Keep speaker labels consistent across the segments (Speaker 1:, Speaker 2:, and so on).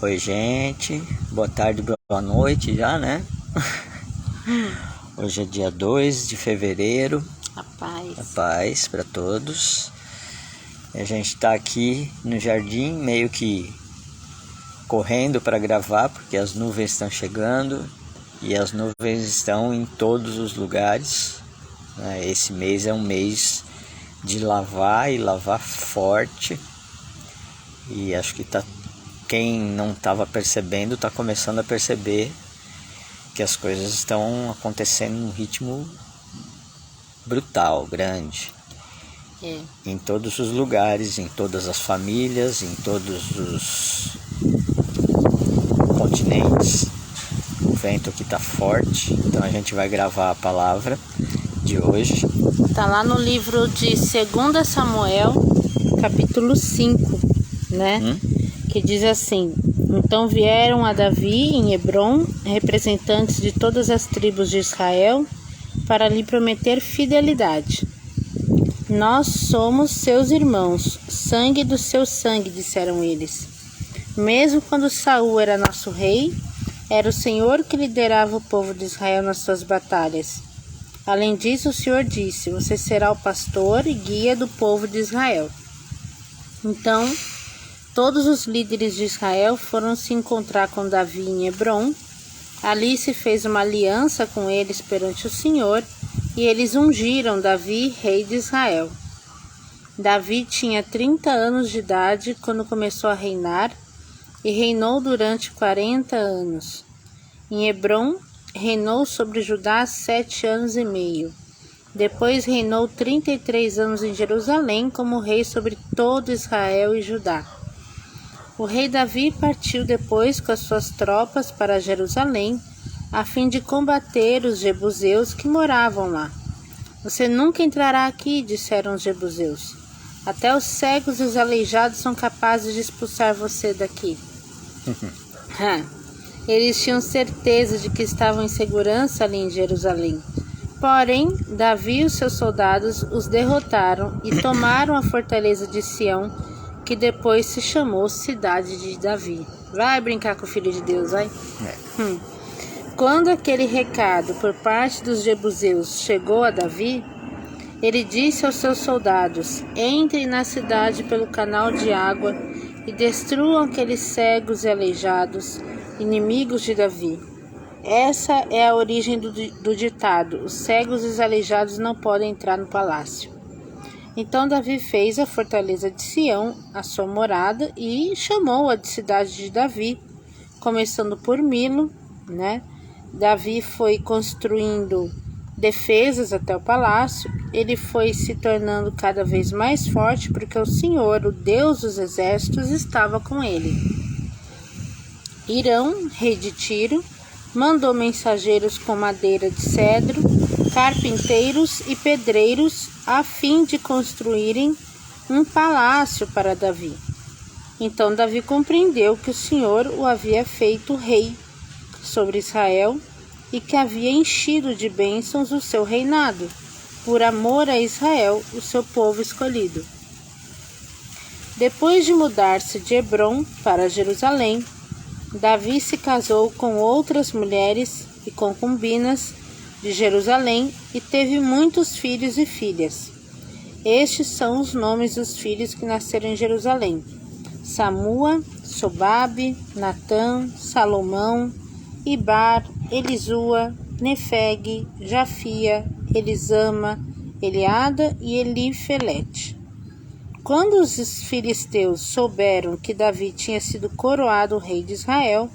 Speaker 1: Oi, gente. Boa tarde, boa noite já, né? Hoje é dia 2 de fevereiro. A paz para todos. A gente tá aqui no jardim, meio que correndo para gravar, porque as nuvens estão chegando e as nuvens estão em todos os lugares. Esse mês é um mês de lavar e lavar forte. E acho que quem não estava percebendo está começando a perceber que as coisas estão acontecendo num ritmo brutal, grande. Em todos os lugares, em todas as famílias, em todos os continentes. O vento aqui está forte, então a gente vai gravar a palavra de hoje.
Speaker 2: Está lá no livro de 2 Samuel, capítulo 5, né? Que diz assim: Então vieram a Davi em Hebrom, representantes de todas as tribos de Israel, para lhe prometer fidelidade. Nós somos seus irmãos, sangue do seu sangue, disseram eles. Mesmo quando Saul era nosso rei, era o Senhor que liderava o povo de Israel nas suas batalhas. Além disso, o Senhor disse: Você será o pastor e guia do povo de Israel. Então, todos os líderes de Israel foram se encontrar com Davi em Hebrom. Ali se fez uma aliança com eles perante o Senhor, e eles ungiram Davi, rei de Israel. Davi tinha 30 anos de idade quando começou a reinar, e reinou durante 40 anos. Em Hebrom, reinou sobre Judá 7 anos e meio. Depois reinou 33 anos em Jerusalém como rei sobre todo Israel e Judá. O rei Davi partiu depois com as suas tropas para Jerusalém, a fim de combater os jebuseus que moravam lá. Você nunca entrará aqui, disseram os jebuseus. Até os cegos e os aleijados são capazes de expulsar você daqui. Eles tinham certeza de que estavam em segurança ali em Jerusalém. Porém, Davi e os seus soldados os derrotaram e tomaram a fortaleza de Sião, que depois se chamou Cidade de Davi. Vai brincar com o Filho de Deus, vai? Quando aquele recado por parte dos jebuseus chegou a Davi, ele disse aos seus soldados: Entrem na cidade pelo canal de água e destruam aqueles cegos e aleijados, inimigos de Davi. Essa é a origem do ditado: os cegos e os aleijados não podem entrar no palácio. Então Davi fez a fortaleza de Sião a sua morada e chamou-a de Cidade de Davi, começando por Milo, né? Davi foi construindo defesas até o palácio. Ele foi se tornando cada vez mais forte porque o Senhor, o Deus dos exércitos, estava com ele. Hirão, rei de Tiro, mandou mensageiros com madeira de cedro, carpinteiros e pedreiros a fim de construírem um palácio para Davi. Então Davi compreendeu que o Senhor o havia feito rei sobre Israel e que havia enchido de bênçãos o seu reinado, por amor a Israel, o seu povo escolhido. Depois de mudar-se de Hebrom para Jerusalém, Davi se casou com outras mulheres e concubinas de Jerusalém e teve muitos filhos e filhas. Estes são os nomes dos filhos que nasceram em Jerusalém: Samua, Sobabe, Natã, Salomão, Ibar, Elisua, Nefeg, Jafia, Elisama, Eliada e Elifelete. Quando os filisteus souberam que Davi tinha sido coroado rei de Israel,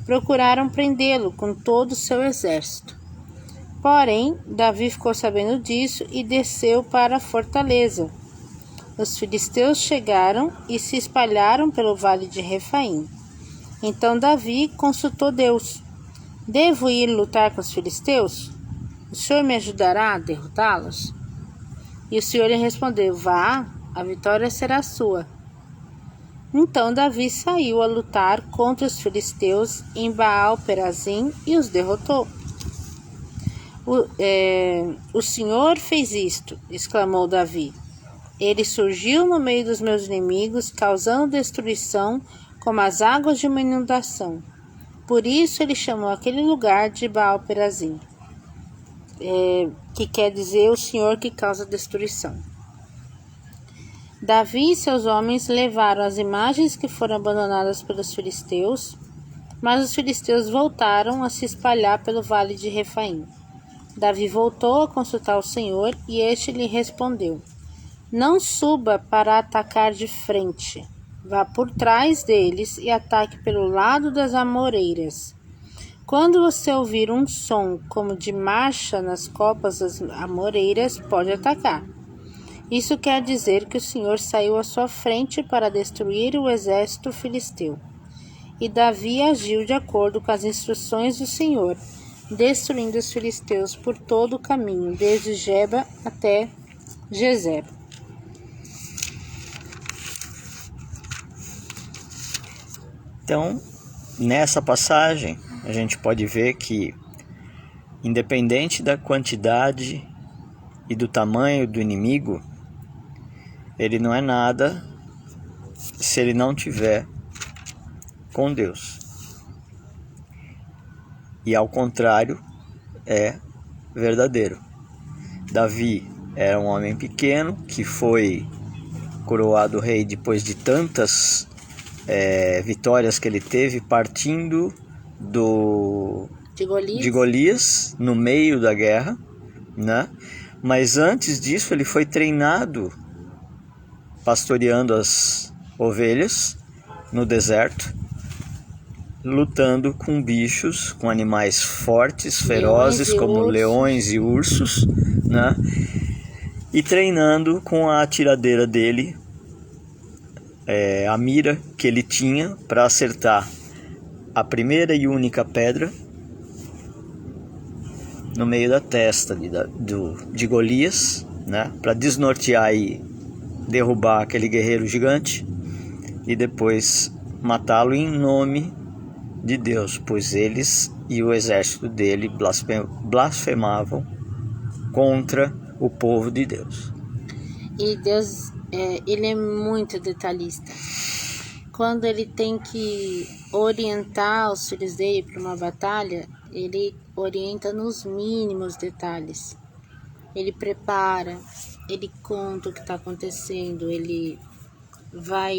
Speaker 2: procuraram prendê-lo com todo o seu exército. Porém, Davi ficou sabendo disso e desceu para a fortaleza. Os filisteus chegaram e se espalharam pelo vale de Refaim. Então Davi consultou Deus: Devo ir lutar com os filisteus? O Senhor me ajudará a derrotá-los? E o Senhor lhe respondeu: Vá, a vitória será sua. Então Davi saiu a lutar contra os filisteus em Baal-Perazim e os derrotou. O Senhor fez isto, exclamou Davi. Ele surgiu no meio dos meus inimigos, causando destruição como as águas de uma inundação. Por isso ele chamou aquele lugar de Baal-Perazim, que quer dizer o Senhor que causa destruição. Davi e seus homens levaram as imagens que foram abandonadas pelos filisteus, mas os filisteus voltaram a se espalhar pelo vale de Refaim. Davi voltou a consultar o Senhor e este lhe respondeu: não suba para atacar de frente. Vá por trás deles e ataque pelo lado das amoreiras. Quando você ouvir um som como de marcha nas copas das amoreiras, pode atacar. Isso quer dizer que o Senhor saiu à sua frente para destruir o exército filisteu. E Davi agiu de acordo com as instruções do Senhor, destruindo os filisteus por todo o caminho, desde Geba até Gezer.
Speaker 1: Então, nessa passagem, a gente pode ver que, independente da quantidade e do tamanho do inimigo, ele não é nada se ele não tiver com Deus. E ao contrário, é verdadeiro. Davi era um homem pequeno que foi coroado rei depois de tantas vitórias que ele teve partindo de Golias no meio da guerra, né? Mas antes disso ele foi treinado pastoreando as ovelhas no deserto, lutando com bichos, com animais fortes, ferozes, como leões e ursos, né? E treinando com a atiradeira dele, a mira que ele tinha para acertar a primeira e única pedra no meio da testa de Golias, né? Para desnortear e derrubar aquele guerreiro gigante e depois matá-lo em nome de Deus, pois eles e o exército dele blasfemavam contra o povo de Deus.
Speaker 2: E Deus, ele é muito detalhista. Quando ele tem que orientar os filhos dele para uma batalha, ele orienta nos mínimos detalhes. Ele prepara, ele conta o que está acontecendo, ele vai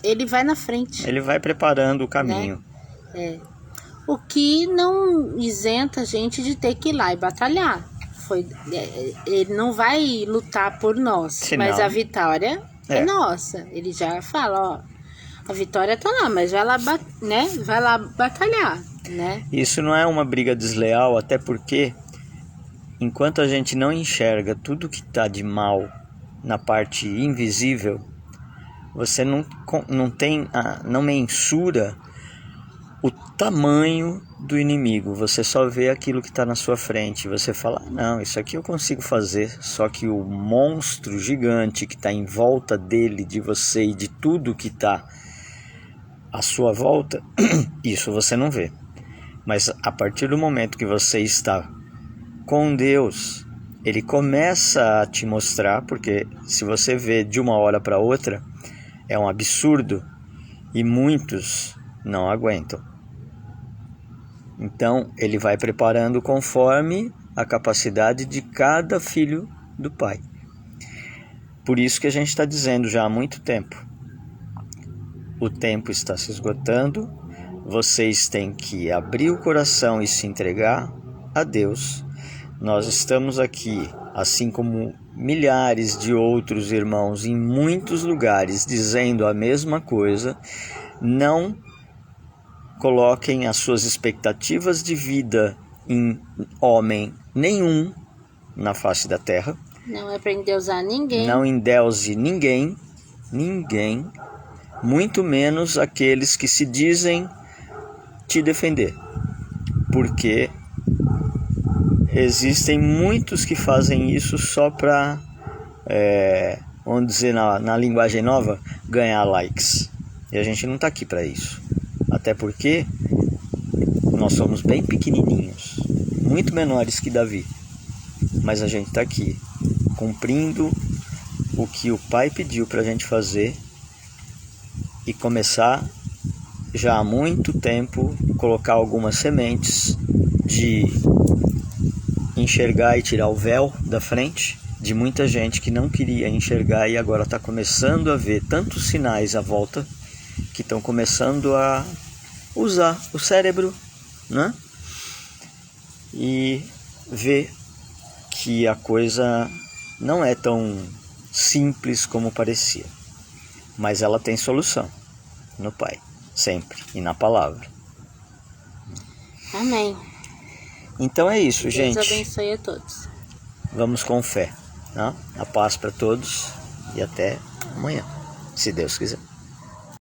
Speaker 2: ele vai na frente.
Speaker 1: Ele vai preparando o caminho.
Speaker 2: Né? O que não isenta a gente de ter que ir lá e batalhar. Ele não vai lutar por nós, senão, mas a vitória é nossa. Ele já fala, a vitória tá lá, mas vai lá, vai lá batalhar, né?
Speaker 1: Isso não é uma briga desleal, até porque enquanto a gente não enxerga tudo que tá de mal na parte invisível, você não mensura o tamanho do inimigo. Você só vê aquilo que está na sua frente. Você fala, não, isso aqui eu consigo fazer. Só que o monstro gigante que está em volta dele, de você e de tudo que está à sua volta, isso você não vê. Mas a partir do momento que você está com Deus, Ele começa a te mostrar, porque se você vê de uma hora para outra, é um absurdo e muitos não aguentam. Então, ele vai preparando conforme a capacidade de cada filho do Pai. Por isso que a gente está dizendo já há muito tempo. O tempo está se esgotando, vocês têm que abrir o coração e se entregar a Deus. Nós estamos aqui, assim como milhares de outros irmãos em muitos lugares, dizendo a mesma coisa. Não coloquem as suas expectativas de vida em homem nenhum na face da terra.
Speaker 2: Não é para endeusar ninguém.
Speaker 1: Não endeuse ninguém, muito menos aqueles que se dizem te defender. Porque existem muitos que fazem isso só para, vamos dizer na linguagem nova, ganhar likes. E a gente não está aqui para isso. Até porque nós somos bem pequenininhos, muito menores que Davi. Mas a gente está aqui cumprindo o que o Pai pediu para a gente fazer e começar já há muito tempo colocar algumas sementes de enxergar e tirar o véu da frente de muita gente que não queria enxergar e agora está começando a ver tantos sinais à volta que estão começando a usar o cérebro, né? E ver que a coisa não é tão simples como parecia, mas ela tem solução no Pai, sempre, e na palavra.
Speaker 2: Amém.
Speaker 1: Então é isso, gente.
Speaker 2: Deus abençoe a todos.
Speaker 1: Vamos com fé, né? A paz para todos e até amanhã, se Deus quiser.